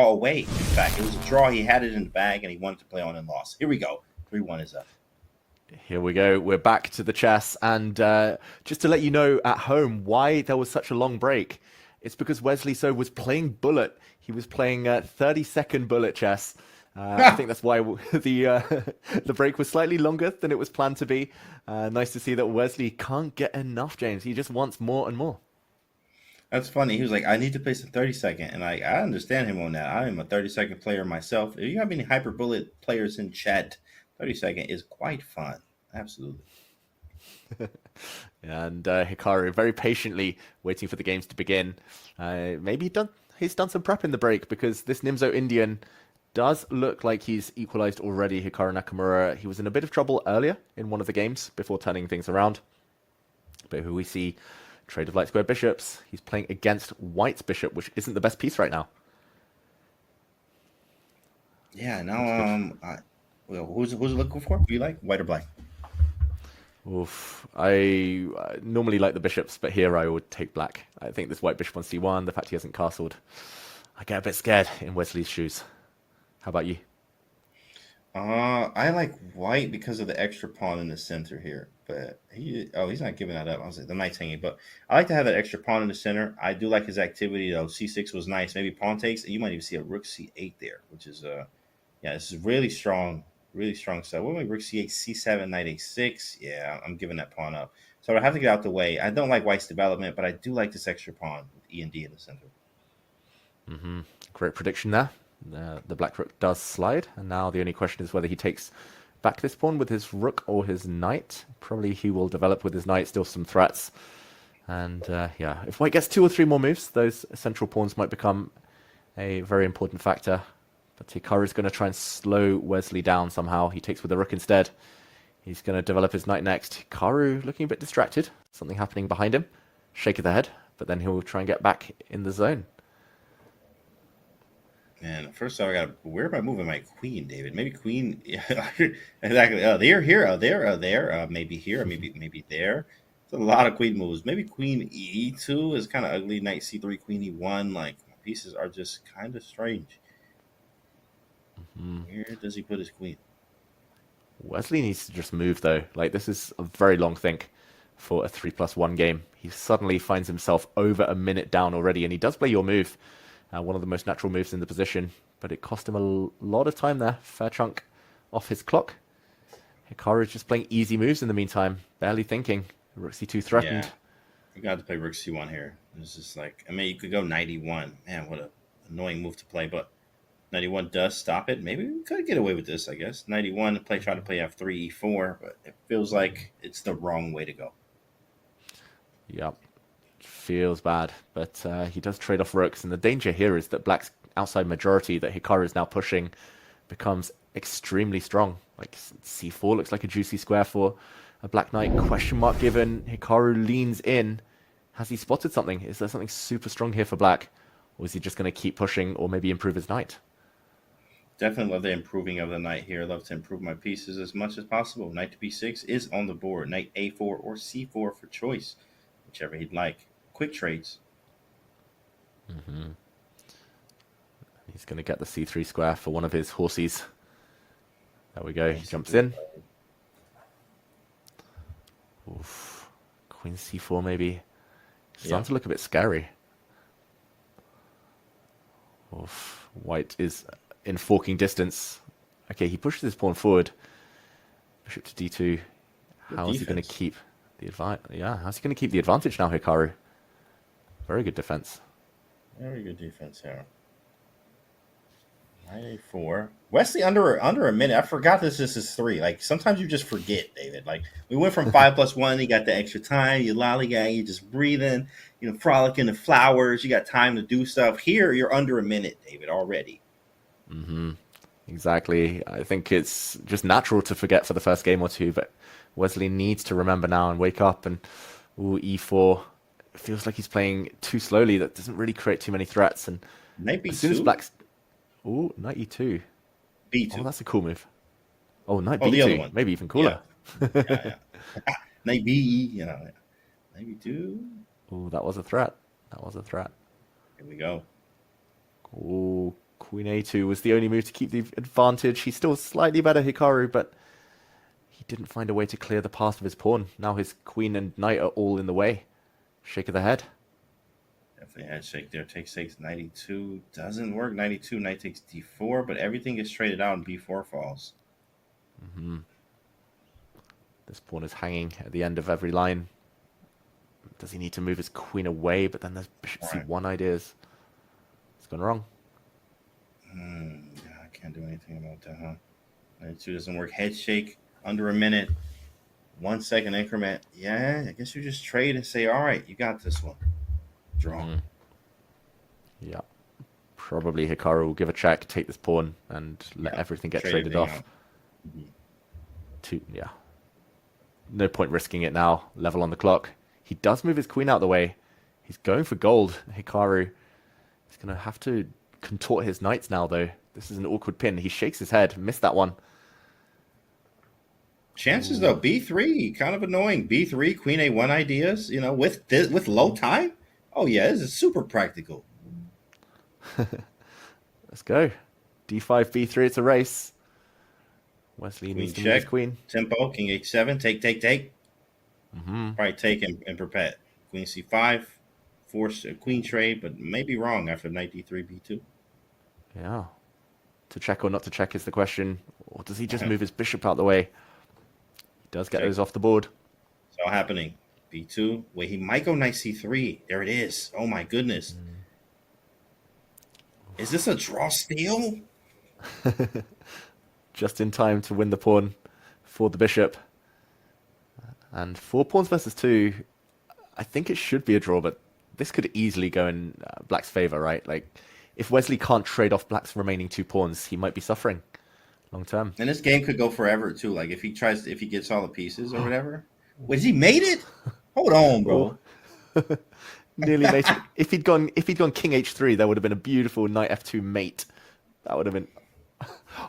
away. In fact, it was a draw. He had it in the bag, and he wanted to play on and lost. Here we go. 3-1 is up. Here we go. We're back to the chess. And just to let you know at home why there was such a long break, it's because Wesley was playing bullet. He was playing 30-second bullet chess. I think that's why the break was slightly longer than it was planned to be. Nice to see that Wesley can't get enough, James. He just wants more and more. That's funny. He was like, I need to play some 30-second. And I understand him on that. I am a 30-second player myself. If you have any hyper bullet players in chat, 30-second is quite fun. Absolutely. And Hikaru very patiently waiting for the games to begin. Maybe he's done some prep in the break, because this NIMZO-INDIAN does look like he's equalized already. Hikaru Nakamura, he was in a bit of trouble earlier in one of the games before turning things around. But who we see, trade of light square bishops. He's playing against White's bishop, which isn't the best piece right now. Yeah, now who's it looking for? Who you like, white or black? Oof. I normally like the bishops, but here I would take black. I think this white bishop on c1, the fact he hasn't castled, I get a bit scared in Wesley's shoes. How about you? I like white because of the extra pawn in the center here, but he's not giving that up. I was like, the knight's hanging, but I like to have that extra pawn in the center. I do like his activity though. C6 was nice. Maybe pawn takes. You might even see a rook c8 there, which is yeah, this is really strong stuff. What about rook c8, c7, knight a6? Yeah, I'm giving that pawn up. So I have to get out the way. I don't like white's development, but I do like this extra pawn with E and D in the center. Great prediction there. The black rook does slide, and now the only question is whether he takes back this pawn with his rook or his knight. Probably he will develop with his knight, still some threats. And yeah, if white gets 2 or 3 more moves, those central pawns might become a very important factor. But Hikaru is going to try and slow Wesley down somehow. He takes with the rook instead. He's going to develop his knight next. Hikaru looking a bit distracted. Something happening behind him. Shake of the head, but then he'll try and get back in the zone. And first off, where am I moving my queen, David? Maybe queen, yeah, exactly. There, here, there, maybe here, maybe there. It's a lot of queen moves. Maybe queen e2 is kind of ugly. Knight c3, queen e1. Like, my pieces are just kind of strange. Where does he put his queen? Wesley needs to just move, though. Like, this is a very long think for a 3+1 game. He suddenly finds himself over a minute down already, and he does play your move. One of the most natural moves in the position, but it cost him a lot of time there. Fair chunk off his clock. Hikaru is just playing easy moves in the meantime, barely thinking. Rook c2 threatened. Yeah, you got to play rook c1 here. This is like, I mean, you could go knight e1. Man, what a annoying move to play, but knight e1 does stop it. Maybe we could get away with this, I guess. Knight e1, try to play f3, e4, but it feels like it's the wrong way to go. Yep. Feels bad, but he does trade off rooks, and the danger here is that black's outside majority that Hikaru is now pushing becomes extremely strong. Like c4 looks like a juicy square for a black knight. Question mark given. Hikaru leans in. Has he spotted something? Is there something super strong here for black, or is he just going to keep pushing or maybe improve his knight? Definitely love the improving of the knight here. Love to improve my pieces as much as possible. Knight to b6 is on the board. Knight a4 or c4 for choice, whichever he'd like. Quick trades. He's going to get the c3 square for one of his horses. There we go. He jumps in. Oof. Queen c4 maybe. It's starting to look a bit scary. Oof. White is in forking distance. Okay, he pushes his pawn forward. Bishop to d2. How is he going to keep the advantage? Yeah, how's he going to keep the advantage now, Hikaru? Very good defense. Very good defense here. Knight a4. Wesley under a minute. I forgot this is 3. Like, sometimes you just forget, David. Like, we went from 5+1. You got the extra time. You lollygag. You just breathing. You know, frolicking the flowers. You got time to do stuff. Here, you're under a minute, David, already. Exactly. I think it's just natural to forget for the first game or two, but Wesley needs to remember now and wake up. And e4. It feels like he's playing too slowly. That doesn't really create too many threats. And knight b2. As soon as black's... Ooh, knight e2. b2. Oh, that's a cool move. Oh, knight b2. The other one. Maybe even cooler. Yeah. Knight b, you know. Knight b2. Ooh, that was a threat. That was a threat. Here we go. Ooh, Queen A2 was the only move to keep the advantage. He's still slightly better, Hikaru, but he didn't find a way to clear the path of his pawn. Now his queen and knight are all in the way. Shake of the head. Definitely head shake there. Takes 92. Doesn't work. 92. Knight takes d4, but everything is traded out and b4 falls. This pawn is hanging at the end of every line. Does he need to move his queen away? But then there's bishop c1 ideas. It's gone wrong. Yeah, I can't do anything about that, huh? 92 doesn't work. Head shake under a minute. 1 second increment. Yeah, I guess you just trade and say, all right, you got this one. Draw. Yeah. Probably Hikaru will give a check, take this pawn, and let everything get traded off. Yeah. No point risking it now. Level on the clock. He does move his queen out the way. He's going for gold. Hikaru is going to have to contort his knights now, though. This is an awkward pin. He shakes his head. Missed that one. Chances, though, b3, kind of annoying. b3, queen a1 ideas, you know, with low time. Oh, yeah, this is super practical. Let's go. d5, b3, it's a race. Wesley Queen needs to check. move his queen. Tempo, king h7, take. Probably take and perpet. Queen c5, force a queen trade, but maybe wrong after knight d3, b2. Yeah. To check or not to check is the question. Or does he just move his bishop out the way? He does get those off the board. It's all happening. b2. Wait, he might go knight c3. There it is. Oh, my goodness. Is this a draw steal? Just in time to win the pawn for the bishop. And 4 pawns versus 2, I think it should be a draw, but this could easily go in Black's favor, right? Like, if Wesley can't trade off Black's remaining 2 pawns, he might be suffering long term. And this game could go forever, too. Like, if he gets all the pieces or whatever. Wait, he made it? Hold on, bro. Nearly made it. If he'd gone king h3, there would have been a beautiful knight f2 mate. That would have been...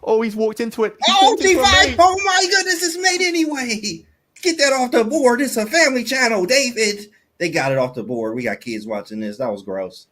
Oh, he's walked into it. d5! Oh, my goodness, it's made anyway. Get that off the board. It's a family channel, David. They got it off the board. We got kids watching this. That was gross.